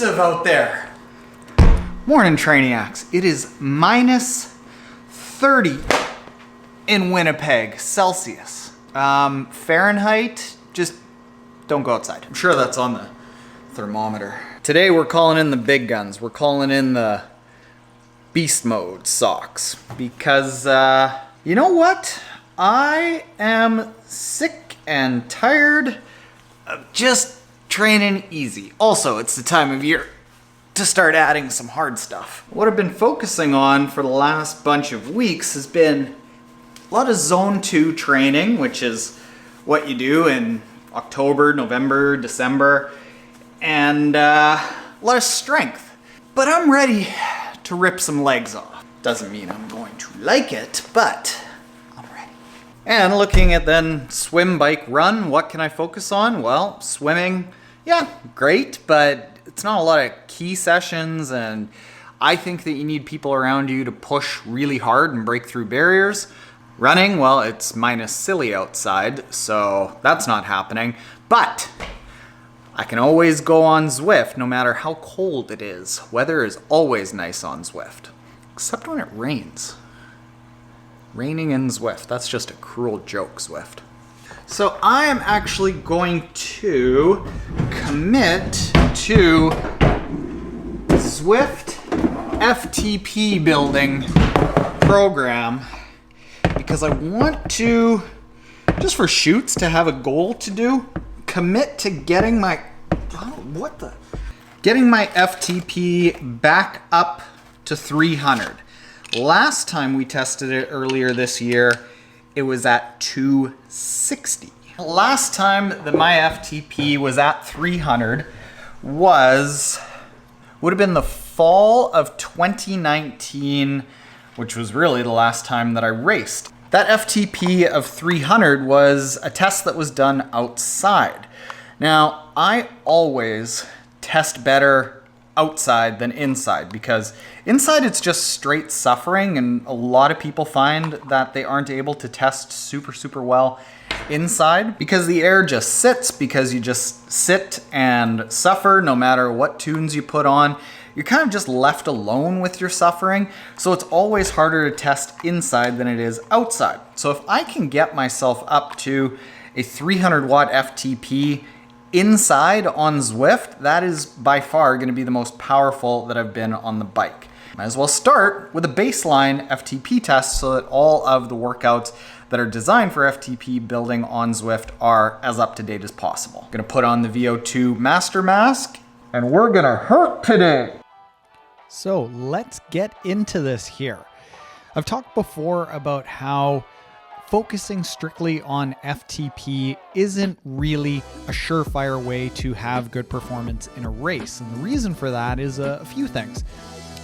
aggressive out there. Morning, Trainiacs. It is minus 30 in Winnipeg, Celsius. Fahrenheit, just don't go outside. I'm sure that's on the thermometer. Today we're calling in the big guns. We're calling in the beast mode socks because, you know what? I am sick and tired of just training easy. Also, it's the time of year to start adding some hard stuff. What I've been focusing on for the last bunch of weeks has been a lot of zone 2 training, which is what you do in October, November, December, and a lot of strength. But I'm ready to rip some legs off. Doesn't mean I'm going to like it, but I'm ready. And looking at then swim, bike, run, what can I focus on? Well, swimming, yeah, great, but it's not a lot of key sessions, and I think that you need people around you to push really hard and break through barriers. Running, well, it's minus silly outside, so that's not happening. But I can always go on ZWIFT no matter how cold it is. Weather is always nice on ZWIFT, except when it rains. Raining in ZWIFT, that's just a cruel joke, ZWIFT. So I am actually going to commit to ZWIFT FTP building program because I want to, just for shoots, to have a goal to do, commit to getting my, getting my FTP back up to 300. Last time we tested it earlier this year, it was at 260. Last time that my FTP was at 300 would have been the fall of 2019, which was really the last time that I raced. That FTP of 300 was a test that was done outside. Now, I always test better outside than inside because inside it's just straight suffering, and a lot of people find that they aren't able to test super well inside because the air just sits, because you just sit and suffer no matter what tunes you put on. You're kind of just left alone with your suffering, so it's always harder to test inside than it is outside. So if I can get myself up to a 300 watt FTP inside on ZWIFT, that is by far going to be the most powerful that I've been on the bike. Might as well start with a baseline FTP test so that all of the workouts that are designed for FTP building on ZWIFT are as up to date as possible. I'm going to put on the VO2 Master Mask, and we're going to hurt today. So let's get into this here. I've talked before about how focusing strictly on FTP isn't really a surefire way to have good performance in a race. And the reason for that is a few things.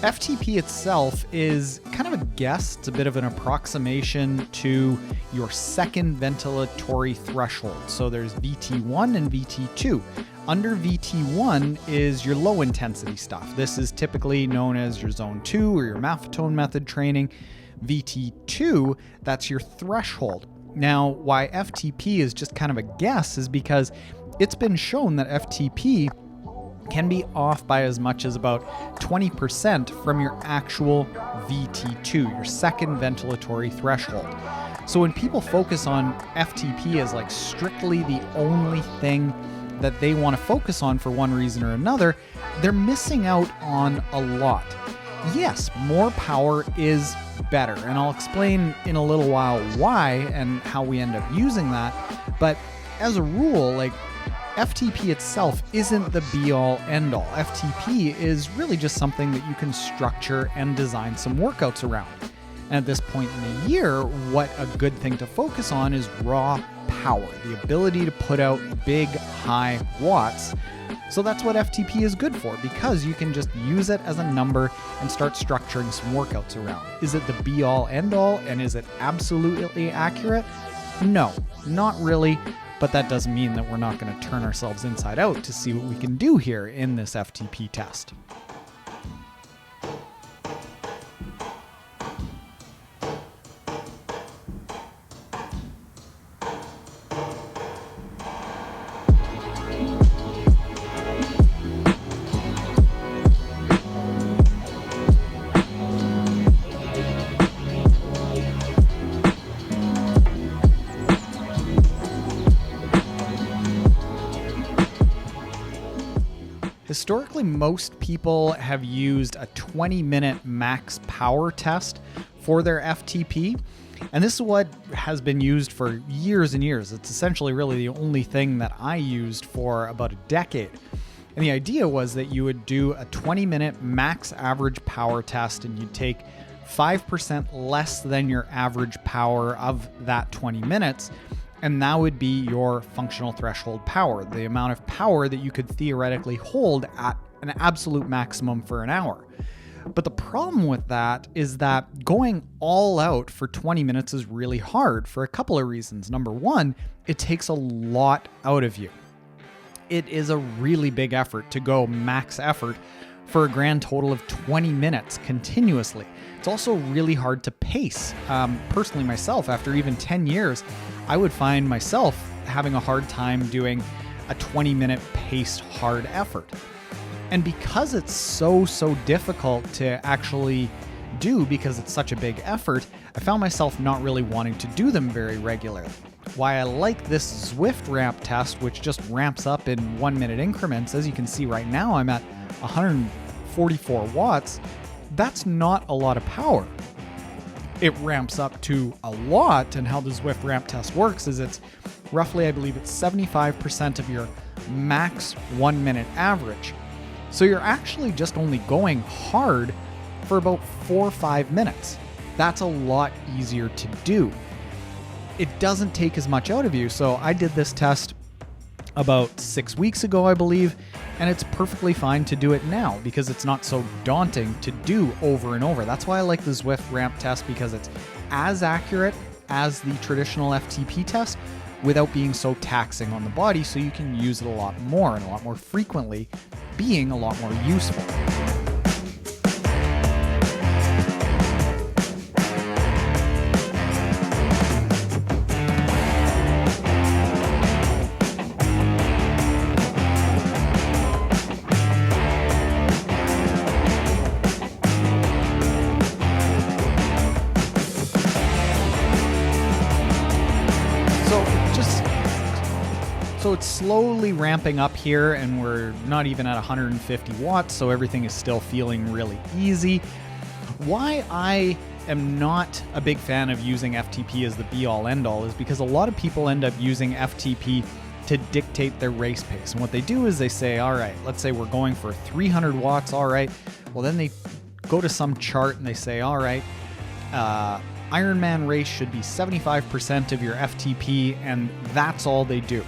FTP itself is kind of a guess. It's a bit of an approximation to your second ventilatory threshold. So there's VT1 and VT2. Under VT1 is your low intensity stuff. This is typically known as your zone 2 or your Maffetone method training. VT2, that's your threshold. Now, why FTP is just kind of a guess is because it's been shown that FTP can be off by as much as about 20% from your actual VT2, your second ventilatory threshold. So when people focus on FTP as like strictly the only thing that they want to focus on for one reason or another, they're missing out on a lot. Yes, more power is better, and I'll explain in a little while why and how we end up using that, but as a rule, like, FTP itself isn't the be-all, end-all. FTP is really just something that you can structure and design some workouts around. And at this point in the year, what a good thing to focus on is raw power, the ability to put out big, high watts. So that's what FTP is good for, because you can just use it as a number and start structuring some workouts around. Is it the be-all, end-all, and is it absolutely accurate? No, not really. But that doesn't mean that we're not going to turn ourselves inside out to see what we can do here in this FTP test. Historically, most people have used a 20-minute max power test for their FTP. And this is what has been used for years and years. It's essentially really the only thing that I used for about a decade. And the idea was that you would do a 20-minute max average power test and you'd take 5% less than your average power of that 20 minutes. And that would be your functional threshold power, the amount of power that you could theoretically hold at an absolute maximum for an hour. But the problem with that is that going all out for 20 minutes is really hard for a couple of reasons. Number one, it takes a lot out of you. It is a really big effort to go max effort for a grand total of 20 minutes continuously. It's also really hard to pace. Personally, myself, after even 10 years, I would find myself having a hard time doing a 20-minute paced hard effort. And because it's so difficult to actually do because it's such a big effort, I found myself not really wanting to do them very regularly. Why I like this ZWIFT ramp test, which just ramps up in 1-minute increments, as you can see right now, I'm at 144 watts. That's not a lot of power. It ramps up to a lot, and how the ZWIFT ramp test works is it's roughly, I believe it's 75% of your max 1-minute average. So you're actually just only going hard for about 4 or 5 minutes. That's a lot easier to do. It doesn't take as much out of you. So I did this test about 6 weeks ago, I believe, and it's perfectly fine to do it now because it's not so daunting to do over and over. That's why I like the ZWIFT ramp test, because it's as accurate as the traditional FTP test without being so taxing on the body, so you can use it a lot more and a lot more frequently, being a lot more useful. So it's slowly ramping up here, and we're not even at 150 watts, so everything is still feeling really easy. Why I am not a big fan of using FTP as the be-all end-all is because a lot of people end up using FTP to dictate their race pace. And what they do is they say, all right, let's say we're going for 300 watts, all right. Well, then they go to some chart and they say, all right, Ironman race should be 75% of your FTP, and that's all they do.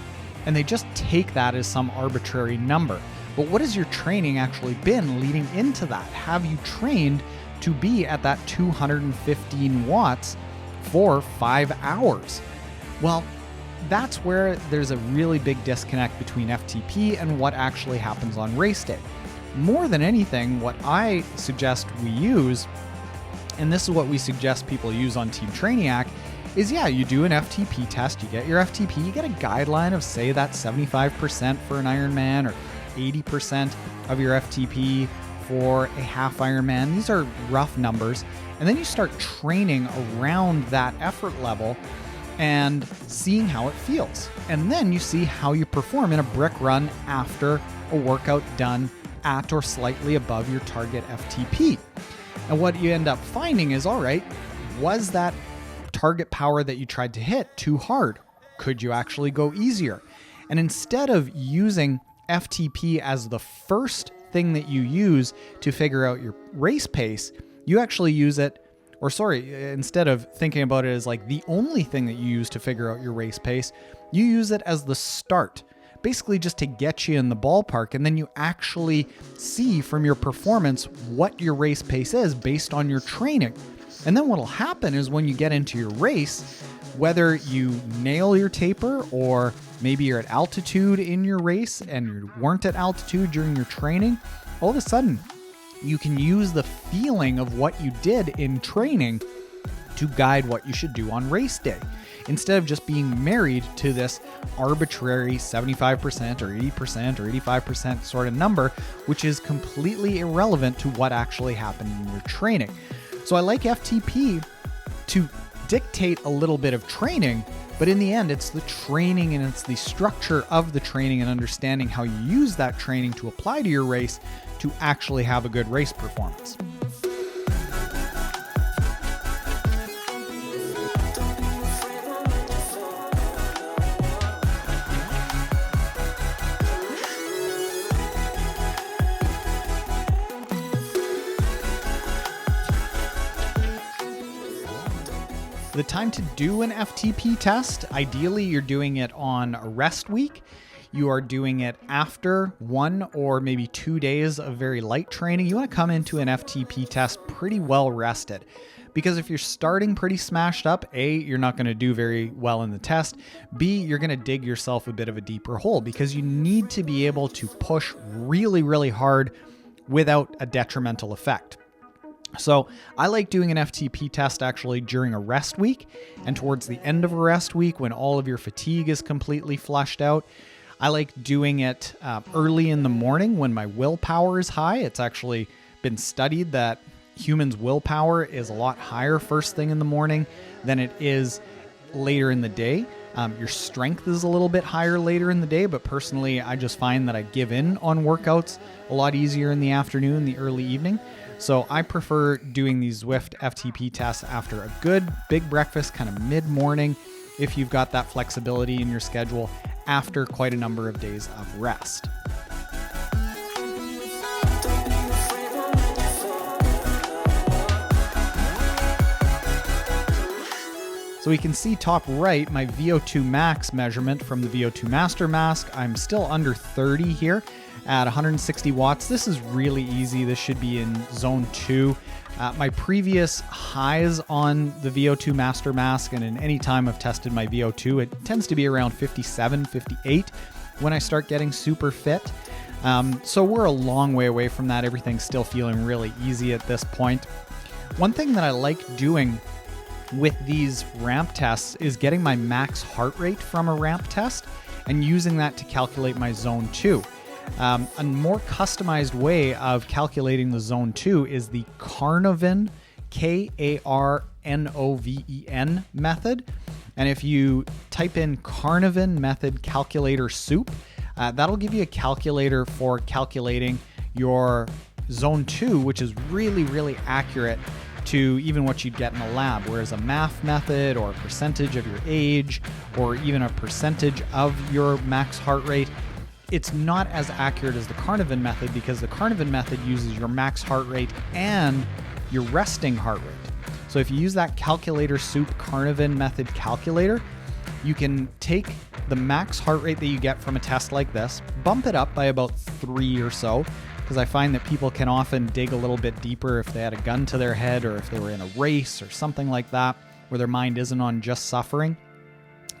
And they just take that as some arbitrary number. But what has your training actually been leading into that? Have you trained to be at that 215 watts for 5 hours? Well, that's where there's a really big disconnect between FTP and what actually happens on race day. More than anything, what I suggest we use, and this is what we suggest people use on Team Trainiac, is you do an FTP test, you get your FTP, you get a guideline of, say, that 75% for an Ironman or 80% of your FTP for a half Ironman. These are rough numbers. And then you start training around that effort level and seeing how it feels. And then you see how you perform in a brick run after a workout done at or slightly above your target FTP. And what you end up finding is, all right, was that target power that you tried to hit too hard? Could you actually go easier? And instead of using FTP as the first thing that you use to figure out your race pace, you actually use it, instead of thinking about it as like the only thing that you use to figure out your race pace, you use it as the start, basically just to get you in the ballpark. And then you actually see from your performance what your race pace is based on your training. And then what'll happen is when you get into your race, whether you nail your taper or maybe you're at altitude in your race and you weren't at altitude during your training, all of a sudden you can use the feeling of what you did in training to guide what you should do on race day, instead of just being married to this arbitrary 75% or 80% or 85% sort of number, which is completely irrelevant to what actually happened in your training. So I like FTP to dictate a little bit of training, but in the end, it's the training and it's the structure of the training and understanding how you use that training to apply to your race to actually have a good race performance. The time to do an FTP test, ideally you're doing it on a rest week. You are doing it after 1 or maybe 2 days of very light training. You want to come into an FTP test pretty well rested, because if you're starting pretty smashed up, A, you're not going to do very well in the test. B, you're going to dig yourself a bit of a deeper hole, because you need to be able to push really, really hard without a detrimental effect. So I like doing an FTP test actually during a rest week and towards the end of a rest week when all of your fatigue is completely flushed out. I like doing it early in the morning when my willpower is high. It's actually been studied that humans' willpower is a lot higher first thing in the morning than it is later in the day. Your strength is a little bit higher later in the day, but personally, I just find that I give in on workouts a lot easier in the afternoon, the early evening. So I prefer doing these ZWIFT FTP tests after a good big breakfast, kind of mid-morning, if you've got that flexibility in your schedule after quite a number of days of rest. So we can see top right, my VO2 max measurement from the VO2 Master Mask. I'm still under 30 here at 160 watts. This is really easy. This should be in zone 2. My previous highs on the VO2 Master Mask, and in any time I've tested my VO2, it tends to be around 57, 58 when I start getting super fit. So we're a long way away from that. Everything's still feeling really easy at this point. One thing that I like doing with these ramp tests is getting my max heart rate from a ramp test and using that to calculate my zone 2. A more customized way of calculating the zone 2 is the Carnoven, Karnoven method. And if you type in Carnoven method calculator soup, that'll give you a calculator for calculating your zone 2, which is really, really accurate to even what you'd get in a lab, whereas a math method or a percentage of your age or even a percentage of your max heart rate, it's not as accurate as the Carnoven method, because the Carnoven method uses your max heart rate and your resting heart rate. So if you use that calculator soup Carnoven method calculator, you can take the max heart rate that you get from a test like this, bump it up by about 3 or so, because I find that people can often dig a little bit deeper if they had a gun to their head or if they were in a race or something like that, where their mind isn't on just suffering.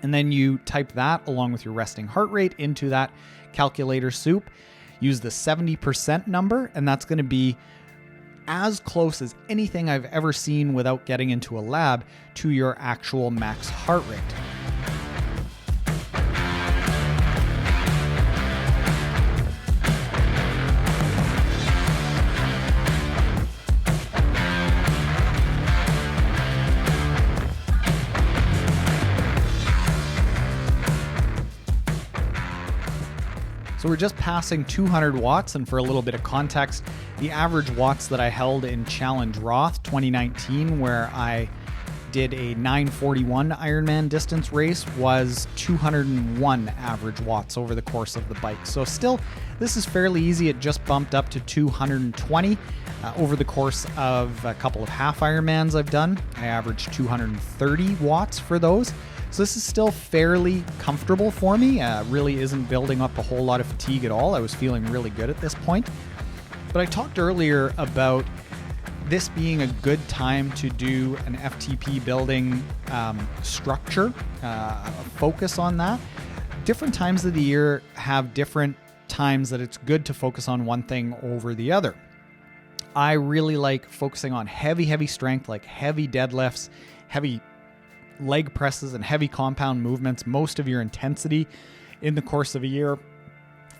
And then you type that along with your resting heart rate into that calculator soup, use the 70% number, and that's going to be as close as anything I've ever seen without getting into a lab to your actual max heart rate. So we're just passing 200 watts, and for a little bit of context, the average watts that I held in Challenge Roth 2019, where I did a 941 Ironman distance race, was 201 average watts over the course of the bike. So still, this is fairly easy. It just bumped up to 220 over the course of a couple of half Ironmans I've done. I averaged 230 watts for those. So this is still fairly comfortable for me. Really isn't building up a whole lot of fatigue at all. I was feeling really good at this point. But I talked earlier about this being a good time to do an FTP building structure, focus on that. Different times of the year have different times that it's good to focus on one thing over the other. I really like focusing on heavy strength, like heavy deadlifts, heavy leg presses, and heavy compound movements. Most of your intensity in the course of a year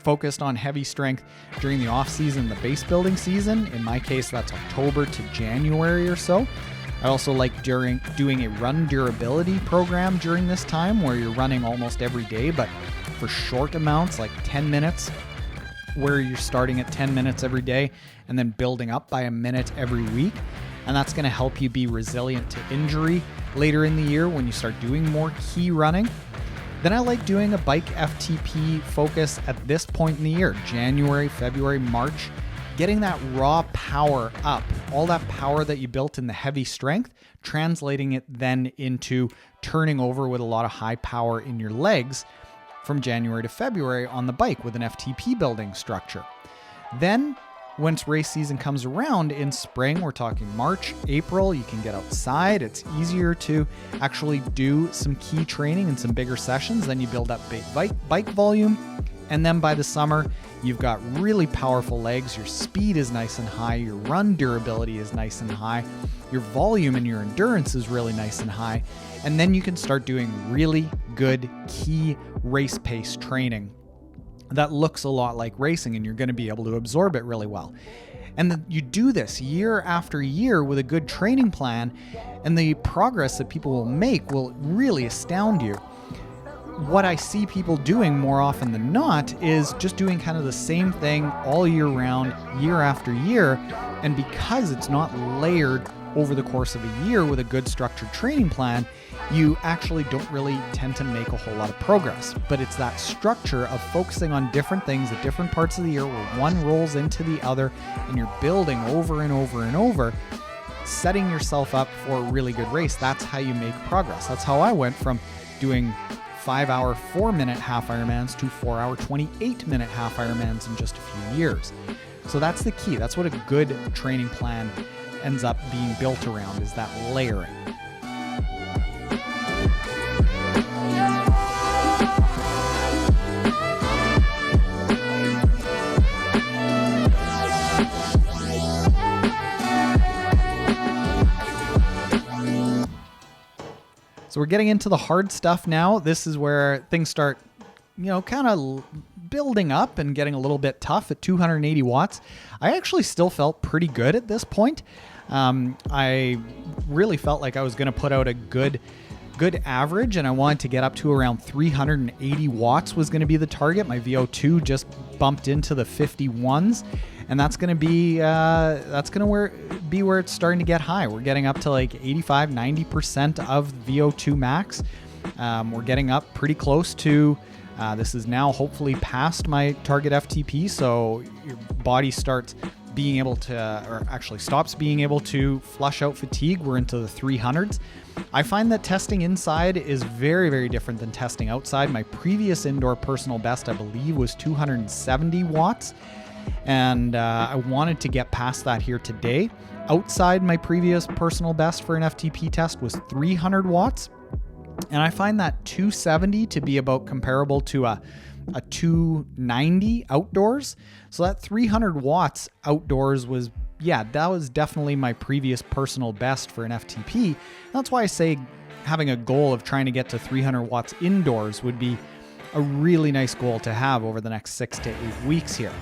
focused on heavy strength during the off season, the base building season. In my case, that's October to January or so. I also like doing a run durability program during this time where you're running almost every day, but for short amounts, like 10 minutes, where you're starting at 10 minutes every day and then building up by a minute every week. And that's going to help you be resilient to injury later in the year when you start doing more key running. Then I like doing a bike FTP focus at this point in the year, January, February, March, getting that raw power up, all that power that you built in the heavy strength, translating it then into turning over with a lot of high power in your legs from January to February on the bike with an FTP building structure. Then once race season comes around in spring, we're talking March, April, you can get outside. It's easier to actually do some key training and some bigger sessions. Then you build up bike volume. And then by the summer, you've got really powerful legs. Your speed is nice and high. Your run durability is nice and high. Your volume and your endurance is really nice and high. And then you can start doing really good key race pace training that looks a lot like racing, and you're going to be able to absorb it really well. And you do this year after year with a good training plan, and the progress that people will make will really astound you. What I see people doing more often than not is just doing kind of the same thing all year round, year after year. And because it's not layered over the course of a year with a good structured training plan, you actually don't really tend to make a whole lot of progress. But it's that structure of focusing on different things at different parts of the year where one rolls into the other and you're building over and over and over, setting yourself up for a really good race. That's how you make progress. That's how I went from doing 5-hour, 4-minute half Ironmans to 4-hour, 28-minute half Ironmans in just a few years. So that's the key. That's what a good training plan ends up being built around, is that layering. So we're getting into the hard stuff now. This is where things start, kind of building up and getting a little bit tough at 280 watts. I actually still felt pretty good at this point. I really felt like I was going to put out a good average, and I wanted to get up to around 380 watts was going to be the target. My VO2 just bumped into the 51s, and that's going to be where it's starting to get high. We're getting up to like 85-90% of VO2 max. We're getting up pretty close to this is now hopefully past my target FTP, so your body starts being able to, or actually stops being able to flush out fatigue. We're into the 300s. I find that testing inside is very, very different than testing outside. My previous indoor personal best, I believe, was 270 watts. And I wanted to get past that here today. Outside, my previous personal best for an FTP test was 300 watts. And I find that 270 to be about comparable to a 290 outdoors. So that 300 watts outdoors was, that was definitely my previous personal best for an FTP. That's why I say having a goal of trying to get to 300 watts indoors would be a really nice goal to have over the next 6 to 8 weeks here.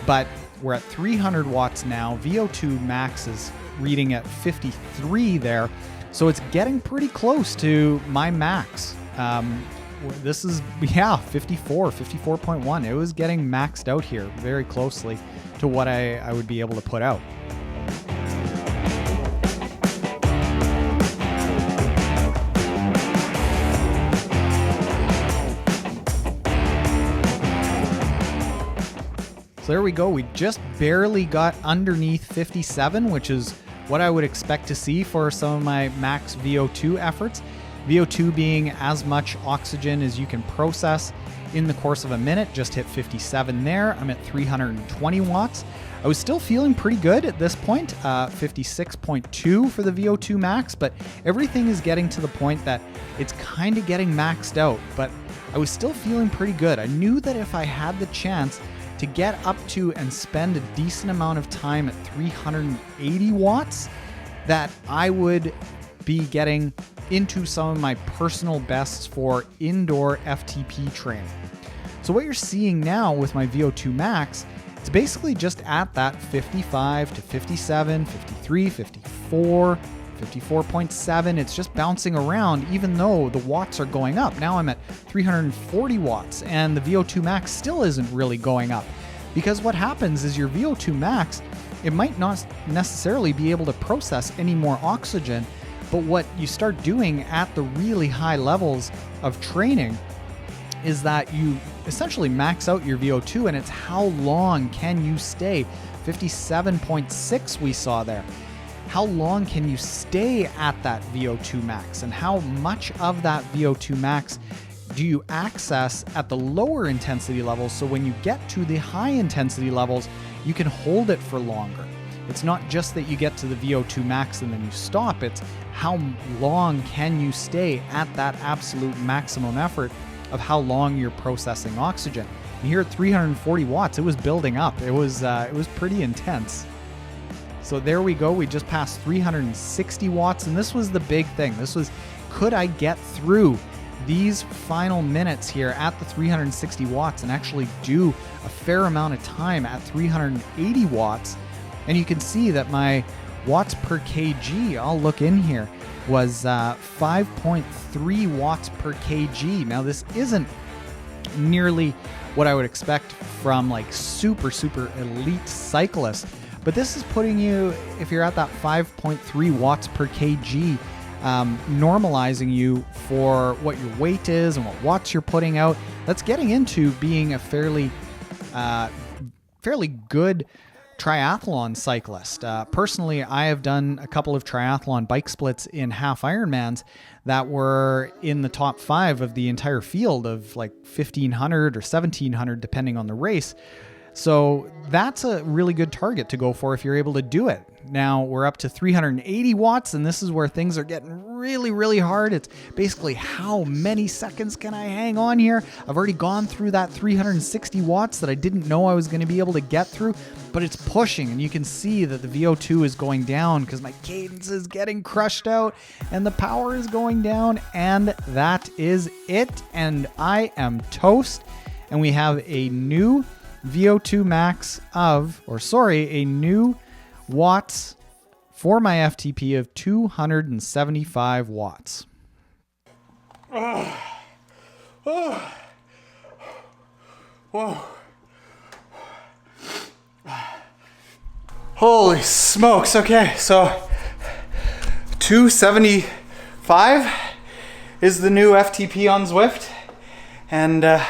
But we're at 300 watts now. VO2 max is reading at 53 there. So it's getting pretty close to my max. This is, 54.1. It was getting maxed out here very closely to what I would be able to put out. So there we go. We just barely got underneath 57, which is what I would expect to see for some of my max VO2 efforts. VO2 being as much oxygen as you can process in the course of a minute. Just hit 57 there. I'm at 320 watts. I was still feeling pretty good at this point, 56.2 for the VO2 max, but everything is getting to the point that it's kind of getting maxed out, but I was still feeling pretty good. I knew that if I had the chance to get up to and spend a decent amount of time at 380 watts, that I would be getting into some of my personal bests for indoor FTP training. So what you're seeing now with my VO2 max, it's basically just at that 55 to 57, 53, 54, 54.7. It's just bouncing around even though the watts are going up. Now I'm at 340 watts and the VO2 max still isn't really going up, because what happens is your VO2 max, it might not necessarily be able to process any more oxygen, but what you start doing at the really high levels of training is that you essentially max out your VO2, and it's how long can you stay. 57.6 we saw there. How long can you stay at that VO2 max, and how much of that VO2 max do you access at the lower intensity levels, so when you get to the high intensity levels, you can hold it for longer. It's not just that you get to the VO2 max and then you stop, it's how long can you stay at that absolute maximum effort of how long you're processing oxygen. And here at 340 watts, it was building up. It was pretty intense. So there we go. We just passed 360 watts, and this was the big thing. This was, could I get through these final minutes here at the 360 watts and actually do a fair amount of time at 380 watts? And you can see that my watts per kg, I'll look in here, was 5.3 watts per kg. Now this isn't nearly what I would expect from like super elite cyclists, but this is putting you, if you're at that 5.3 watts per kg, normalizing you for what your weight is and what watts you're putting out. That's getting into being a fairly good triathlon cyclist. Personally, I have done a couple of triathlon bike splits in half Ironmans that were in the top 5 of the entire field of like 1,500 or 1,700, depending on the race. So that's a really good target to go for if you're able to do it. Now we're up to 380 watts, and this is where things are getting really hard. It's basically how many seconds can I hang on here? I've already gone through that 360 watts that I didn't know I was going to be able to get through, but it's pushing, and you can see that the VO2 is going down because my cadence is getting crushed out and the power is going down, and that is it. And I am toast, and we have a new VO2 max of, a new watts for my FTP of 275 watts. Whoa. Holy smokes. Okay, so 275 is the new FTP on ZWIFT. And I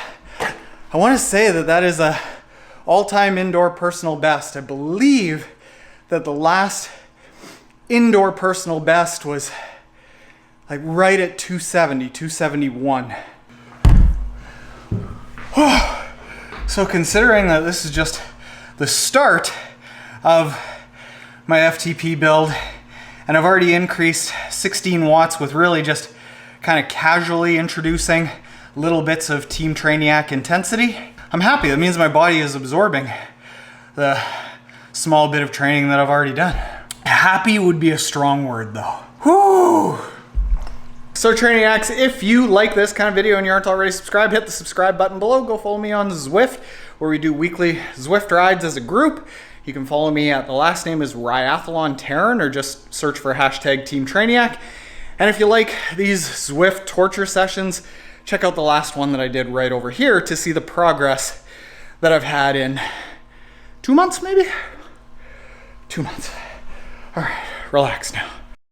want to say that is a all-time indoor personal best. I believe that the last indoor personal best was like right at 270, 271. So considering that this is just the start of my FTP build, and I've already increased 16 watts with really just kind of casually introducing little bits of Team Trainiac intensity, I'm happy. That means my body is absorbing the small bit of training that I've already done. Happy would be a strong word though. Whoo! So Trainiacs, if you like this kind of video and you aren't already subscribed, hit the subscribe button below. Go follow me on ZWIFT, where we do weekly ZWIFT rides as a group. You can follow me at, the last name is Triathlon Taren, or just search for hashtag Team Trainiac. And if you like these ZWIFT torture sessions, check out the last one that I did right over here to see the progress that I've had in 2 months, maybe? 2 months. All right, relax now.